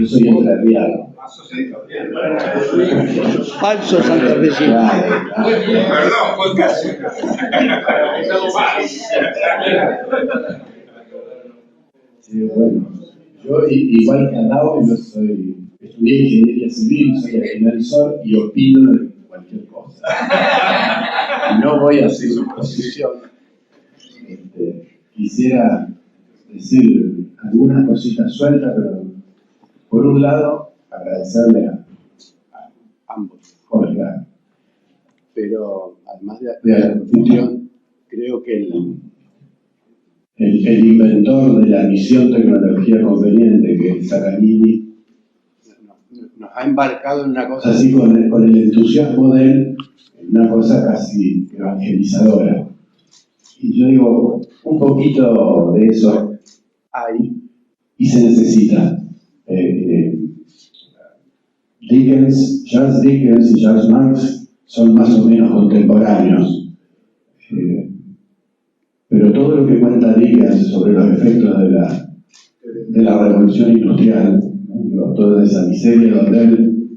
Yo soy entrerriano. Falso santafesino. Perdón, fue casi. Sí, bueno, yo igual que Adao, yo estudié ingeniería civil, soy agrimensor y opino de cualquier cosa. No voy a hacer una posición. Quisiera decir algunas cositas sueltas, pero por un lado agradecerle a ambos colegas, pero además de la anfitrión, creo que el inventor de la misión tecnología conveniente, que es Sacanini, nos ha embarcado en una cosa así con el entusiasmo de él, en una cosa casi evangelizadora. Y yo digo, un poquito de eso hay y se necesita. Charles Dickens y Charles Marx son más o menos contemporáneos. Pero todo lo que cuenta Dickens sobre los efectos de la revolución industrial, ¿no? Toda esa miseria donde él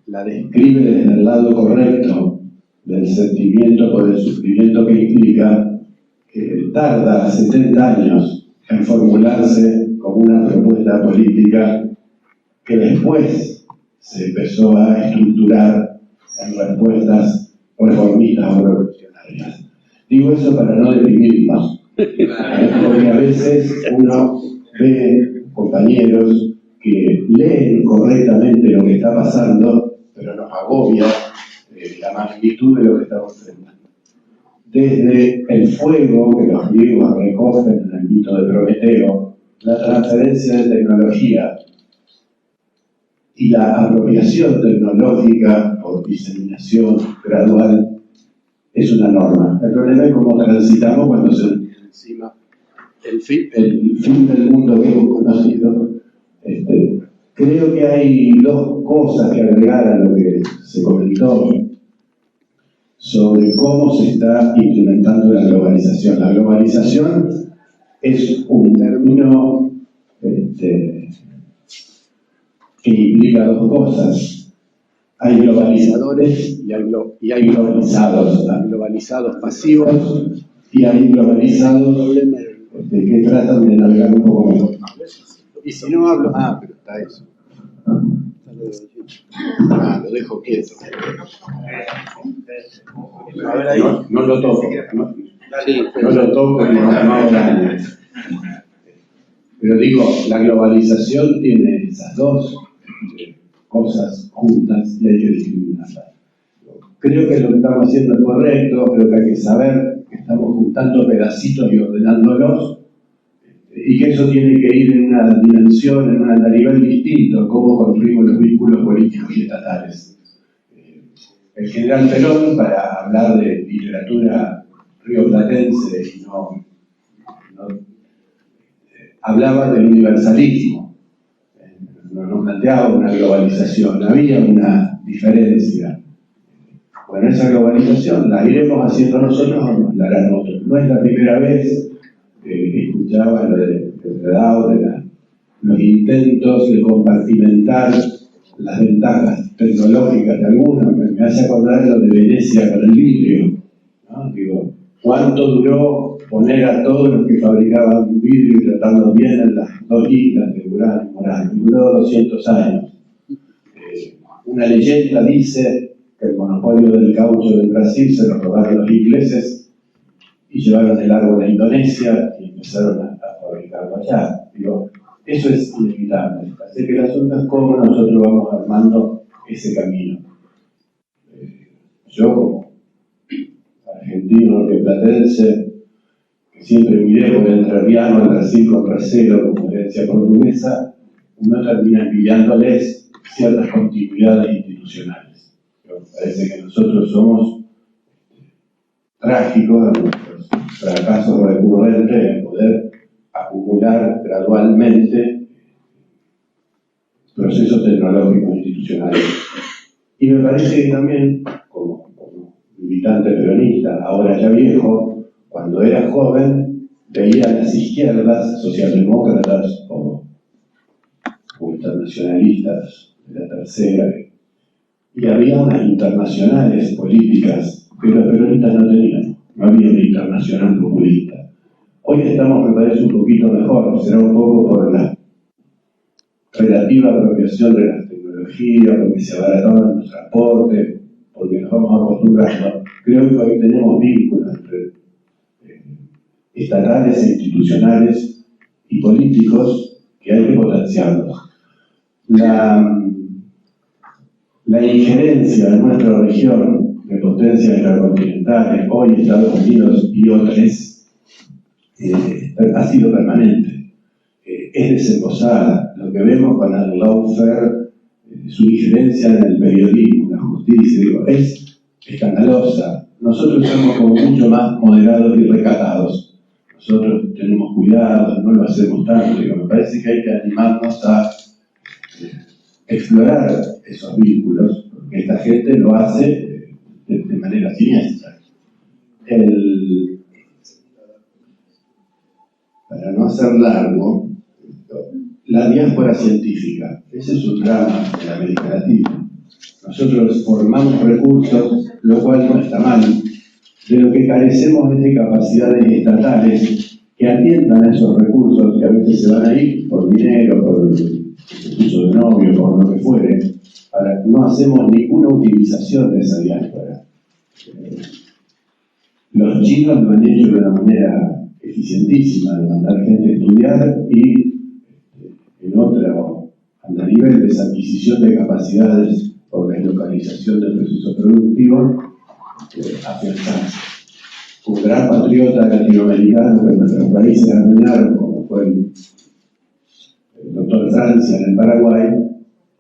la describe desde el lado correcto del sentimiento o del sufrimiento que implica, tarda 70 años en formularse como una propuesta política que después se empezó a estructurar en respuestas reformistas o revolucionarias. Digo eso para no deprimirnos, porque a veces uno ve compañeros que leen correctamente lo que está pasando, pero nos agobia la magnitud de lo que estamos enfrentando. Desde el fuego que los griegos recogen en el mito de Prometeo, la transferencia de tecnología y la apropiación tecnológica por diseminación gradual es una norma. El problema es cómo transitamos cuando se nos viene encima el fin del mundo que hemos conocido. Creo que hay dos cosas que agregar a lo que se comentó sobre cómo se está implementando la globalización. La globalización es un término que implica dos cosas. Hay globalizadores y hay globalizados. Hay globalizados pasivos y hay globalizados que tratan de navegar un poco mejor. Y si no hablo... pero está eso. Lo dejo quieto. No lo toco. No lo toco ni no hago daño. Pero digo, la globalización tiene esas dos cosas juntas y hay que discriminarlas. Creo que lo que estamos haciendo es correcto, creo que hay que saber que estamos juntando pedacitos y ordenándolos, y que eso tiene que ir en una dimensión, en un nivel distinto, cómo construimos los vínculos políticos y estatales. El general Perón, para hablar de literatura rioplatense y no hablaba del universalismo, no planteaba una globalización, había una diferencia. Bueno, esa globalización la iremos haciendo nosotros o nos la harán otros. No es la primera vez que escuchaba lo de Redao, de los intentos de compartimentar las ventajas tecnológicas de algunos. Me hace acordar lo de Venecia con el vidrio, ¿no? Digo, ¿cuánto duró poner a todos los que fabricaban vidrio y tratarlos bien en las dos islas de Urano y Morán? Duró 200 años. Una leyenda dice que el monopolio del caucho del Brasil se lo robaron los ingleses y llevaron el árbol a Indonesia y empezaron a fabricarlo allá. Digo, eso es inevitable. Así que el asunto es cómo nosotros vamos armando ese camino. Yo, como argentino rioplatense, que siempre miré por el entrerriano al Brasil con recelo como herencia portuguesa, uno termina envidiándoles ciertas continuidades institucionales. Pero me parece que nosotros somos trágicos en nuestros fracasos recurrentes en poder acumular gradualmente procesos tecnológicos institucionales. Y me parece que también, como militante peronista, ahora ya viejo, cuando era joven, veía a las izquierdas, socialdemócratas o internacionalistas de la tercera, y había unas internacionales políticas que los peronistas no tenían. No había una internacional populista. Hoy estamos, me parece, un poquito mejor, será un poco por la relativa apropiación de las tecnologías, porque se abarataron los transportes, porque nos vamos acostumbrando. Creo que hoy tenemos vínculos entre estatales e institucionales y políticos que hay que potenciarlos. La injerencia en nuestra región de potencias intercontinentales, hoy Estados Unidos y otras, ha sido permanente, es desembosada. Lo que vemos con el lawfare, su injerencia en el periodismo, la justicia, digo, es escandalosa. Nosotros somos como mucho más moderados y recatados. Nosotros tenemos cuidado, no lo hacemos tanto. Digo, me parece que hay que animarnos a explorar esos vínculos, porque esta gente lo hace de manera siniestra. Para no hacer largo, la diáspora científica, ese es un drama de la América Latina. Nosotros formamos recursos, lo cual no está mal. De lo que carecemos es de capacidades estatales que atiendan a esos recursos que a veces se van a ir por dinero, por uso de novio, por lo que fuere. Ahora, no hacemos ninguna utilización de esa diáspora. Los chinos lo han hecho de una manera eficientísima, de mandar gente a estudiar y en otro, a nivel de esa adquisición de capacidades por deslocalización del proceso productivo, afianzarse. Un gran patriota latinoamericano que nuestros países arruinaron, como fue el doctor Francia en el Paraguay,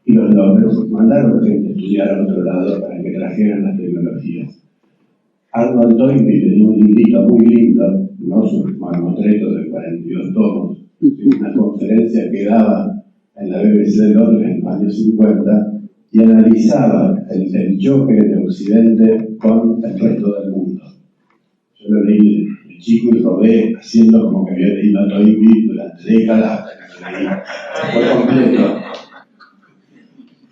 y los lobos mandaron gente a estudiar a otro lado para que trajeran las tecnologías. Arnold Toynbee tenía un librito muy lindo, no su mamotreto de 42 tomos, sino una conferencia que daba en la BBC de Londres en los años 50 y analizaba el choque de Occidente con el resto del mundo. Yo lo leí de chico y robé haciendo como que había leído a Toynbee durante décadas hasta que lo leí por completo.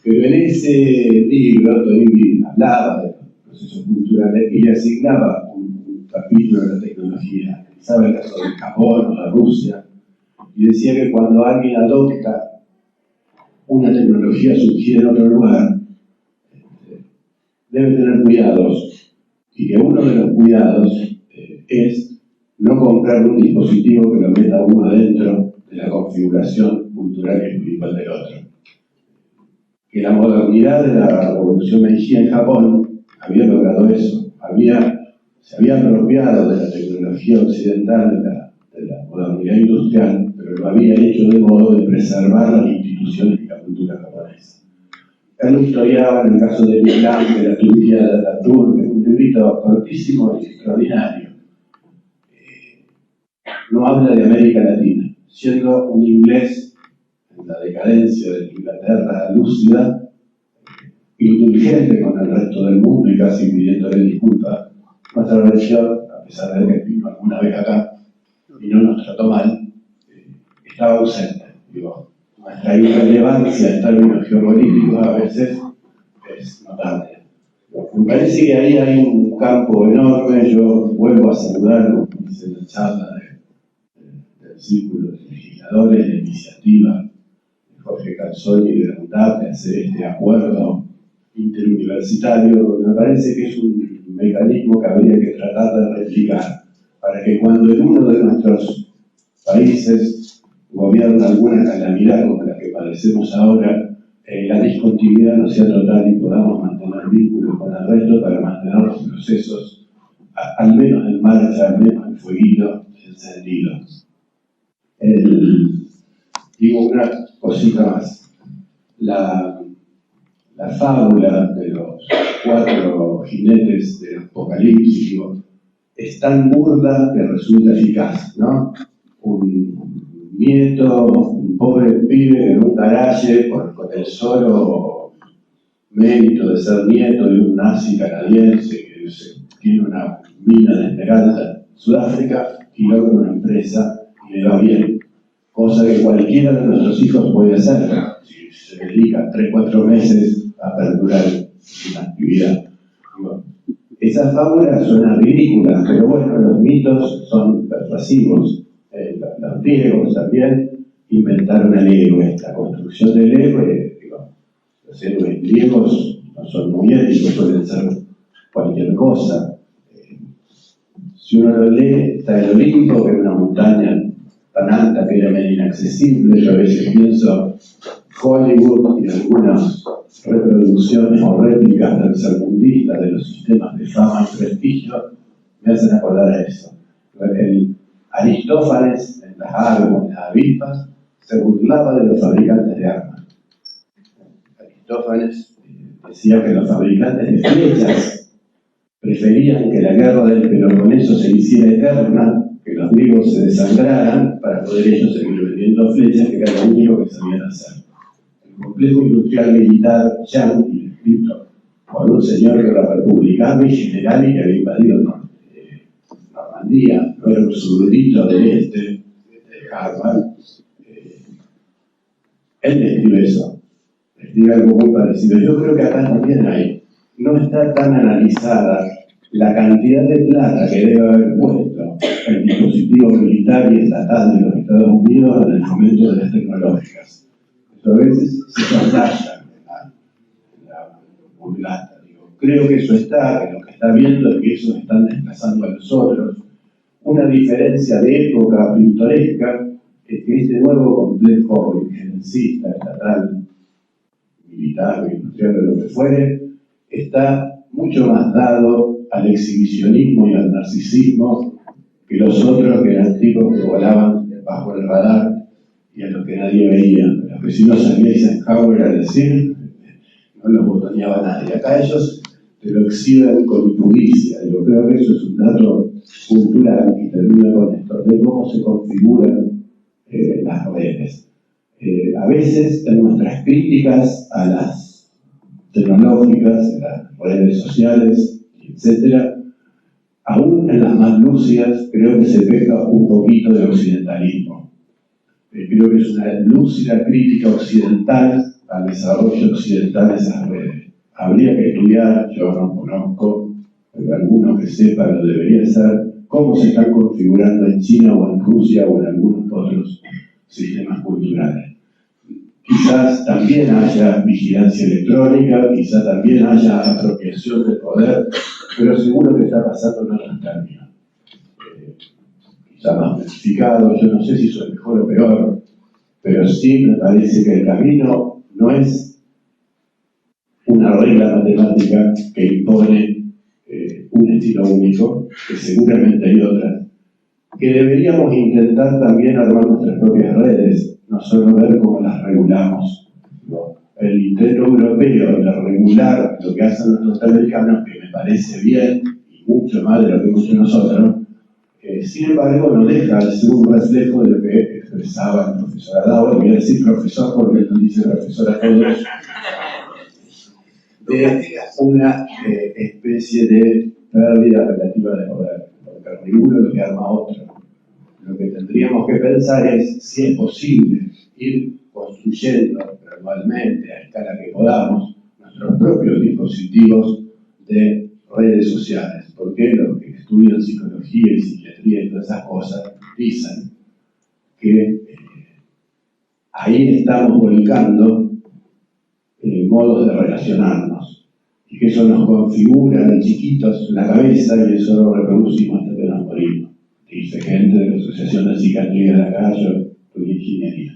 Pero en ese libro Toynbee hablaba de los procesos culturales y le asignaba un capítulo de la tecnología. Analizaba el caso de Japón o de Rusia y decía que cuando alguien adopta una tecnología surgida en otro lugar, debe tener cuidados, y que uno de los cuidados es no comprar un dispositivo que lo meta uno dentro de la configuración cultural y espiritual del otro. Que la modernidad de la revolución Meiji en Japón había logrado eso, se había apropiado de la tecnología occidental, de la modernidad industrial, pero lo había hecho de modo de preservar las instituciones y la cultura japonesa. Él lo historiaba en el caso del Islam, de la Turquía de Ataturk, un librito cortísimo y extraordinario. No habla de América Latina, siendo un inglés en la decadencia de Inglaterra lúcida, indulgente con el resto del mundo y casi pidiéndole disculpas. Nuestra región, a pesar de que vino alguna vez acá y no nos trató mal, estaba ausente. Digo, nuestra irrelevancia en términos geopolíticos a veces es notable. Me parece que ahí hay un campo enorme. Yo vuelvo a saludar, como dice la charla del Círculo de Legisladores, de iniciativa de Jorge Calzoni de la UNDAP de hacer este acuerdo interuniversitario. Me parece que es un mecanismo que habría que tratar de replicar para que cuando en uno de nuestros países gobierna alguna calamidad como la que padecemos ahora, la discontinuidad no sea total y podamos mantener vínculos con el resto para mantener los procesos al menos en marcha, al menos en fueguito, encendido. Digo una cosita más. La fábula de los 4 jinetes del apocalipsis, digo, es tan burda que resulta eficaz, ¿no? Un nieto, un pobre pibe en un garaje con el solo mérito de ser nieto de un nazi canadiense que tiene una mina de esmeralda en Sudáfrica y logra una empresa y le va bien, cosa que cualquiera de nuestros hijos puede hacer si se dedican 3-4 meses a perdurar una actividad. Digo, esa fábula suena ridícula, pero bueno, los mitos son persuasivos. Los griegos también inventaron el héroe, la construcción del héroe. Digo, los héroes griegos no son muy éticos, suelen ser cualquier cosa. Si uno lo lee, está el Olimpo, que es una montaña tan alta que era medio inaccesible. Yo a veces pienso Hollywood y algunas reproducciones o réplicas tercermundistas de los sistemas de fama y prestigio me hacen acordar a eso. El Aristófanes, en las armas, en las avispas, se burlaba de los fabricantes de armas. Aristófanes decía que los fabricantes de flechas preferían que la guerra del Peloponeso se hiciera eterna, que los griegos se desangraran para poder ellos seguir vendiendo flechas, que era lo único que sabían hacer. El complejo industrial militar yanqui, escrito por un señor que era republicano y general y que había invadido Normandía, no era un súbdito del este, de Harvard. Él describe eso, describe algo muy parecido. Yo creo que acá también no está tan analizada la cantidad de plata que debe haber puesto el dispositivo militar y estatal de los Estados Unidos en el fomento de las tecnológicas. Eso a veces se sospecha en la vulgata. Creo que eso está, que lo que está viendo es que esos están desplazando a los otros. Una diferencia de época pintoresca es que este nuevo complejo injerencista, estatal, militar, industrial, o lo que fuere, está mucho más dado al exhibicionismo y al narcisismo que los otros, que eran tipos que volaban bajo el radar y a los que nadie veía. Los que si no salía Eisenhower a decir, no los botoneaba nadie. Acá ellos te lo exhiben con impudicia. Yo creo que eso es un dato cultural, y termino con esto, de cómo se configuran las redes. A veces en nuestras críticas a las tecnológicas, a las redes sociales, etcétera, aún en las más lúcidas, creo que se peca un poquito de occidentalismo. Creo que es una lúcida crítica occidental al desarrollo occidental de esas redes. Habría que estudiar, yo no conozco, pero alguno que sepa lo debería saber, cómo se están configurando en China o en Rusia o en algunos otros sistemas culturales. Quizás también haya vigilancia electrónica, quizás también haya apropiación de poder, pero seguro que está pasando en otros términos. Quizás más modificado, yo no sé si eso es mejor o peor, pero sí me parece que el camino no es una regla matemática que impone un estilo único, que seguramente hay otras, que deberíamos intentar también armar nuestras propias redes, no solo ver cómo las regulamos. El intento europeo de regular lo que hacen los norteamericanos, que me parece bien, y mucho más de lo que hemos hecho nosotros, sin embargo no deja de ser un reflejo de lo que expresaba el profesor Adao. Voy a decir profesor porque él no dice profesor a todos, de una especie de pérdida relativa de poder, porque el ninguno lo que arma otro. Lo que tendríamos que pensar es si es posible ir construyendo gradualmente, a escala que podamos, nuestros propios dispositivos de redes sociales, porque los que estudian psicología y psiquiatría y todas esas cosas dicen que ahí estamos volcando modos de relacionarnos, y que eso nos configura de chiquitos la cabeza y eso lo reproducimos hasta que nos morimos. Dice gente de la Asociación de Psiquiatría de acá, yo estudié ingeniería.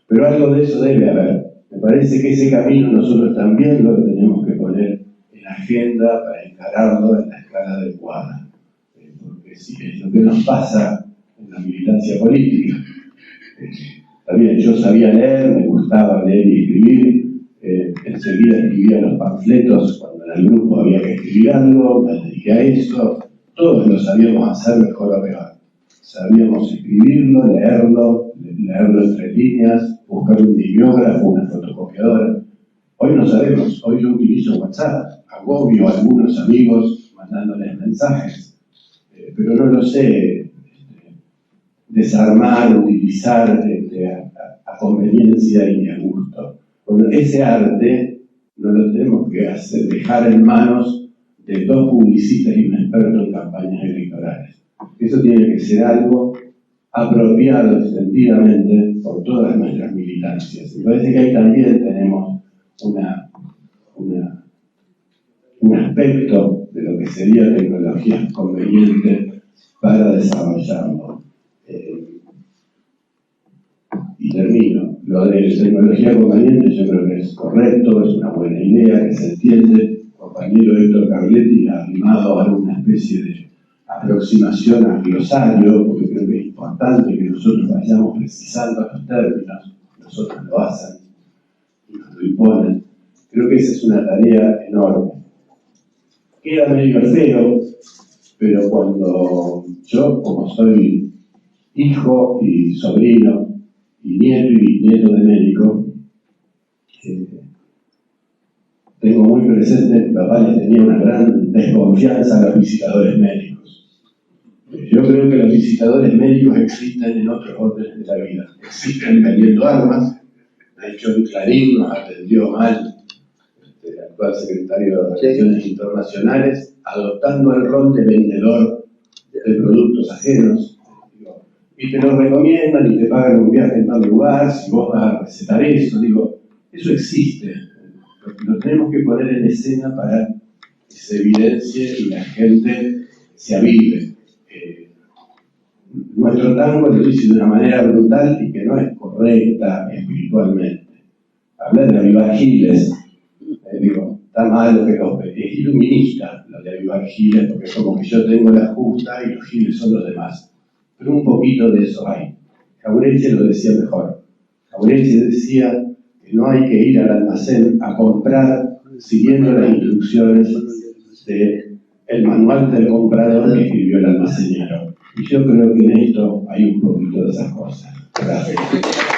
Pero algo de eso debe haber. Me parece que ese camino nosotros también lo tenemos que poner en agenda para encararlo en la escala adecuada. Porque si es lo que nos pasa en la militancia política. También yo sabía leer, me gustaba leer y escribir. Enseguida escribía los panfletos cuando en el grupo había que escribir algo, me dediqué a eso. Todos lo sabíamos hacer mejor o peor. Sabíamos escribirlo, leerlo entre líneas, buscar un bibliógrafo, una fotocopiadora. Hoy no sabemos, hoy yo utilizo WhatsApp, agobio a algunos amigos mandándoles mensajes, pero no lo sé desarmar, utilizar a conveniencia y a gusto. Bueno, ese arte no lo tenemos que dejar en manos de dos publicistas y un experto en campañas electorales. Eso tiene que ser algo apropiado extensivamente por todas nuestras militancias. Me parece que ahí también tenemos un aspecto de lo que sería tecnología conveniente para desarrollarlo. Y termino. Lo de tecnología conveniente yo creo que es correcto, es una buena idea, que se entiende. El compañero Héctor Carletti ha animado a una especie de aproximación al glosario, porque creo que es importante que nosotros vayamos precisando los términos, nosotros lo hacen y nos lo imponen. Creo que esa es una tarea enorme. Queda medio feo, pero cuando yo, como soy hijo y sobrino, y nieto y bisnieto de médico, tengo muy presente que mi papá le tenía una gran desconfianza a los visitadores médicos. Yo creo que los visitadores médicos existen en otros órdenes de la vida. Existen vendiendo armas. De hecho, en Clarín nos atendió mal el actual secretario de Relaciones Internacionales, adoptando el rol de vendedor de productos ajenos. Y te lo recomiendan y te pagan un viaje en tal lugar, si vos vas a recetar eso, eso existe. Lo tenemos que poner en escena para que se evidencie y la gente se avive. Nuestro tango lo dice de una manera brutal y que no es correcta espiritualmente. Hablar de avivar giles, está mal, pero es iluminista lo de avivar giles, porque es como que yo tengo la justa y los giles son los demás. Pero un poquito de eso hay. Jauretche lo decía mejor. Jauretche decía que no hay que ir al almacén a comprar siguiendo las instrucciones del manual del comprador que escribió el almacenero. Y yo creo que en esto hay un poquito de esas cosas. Gracias.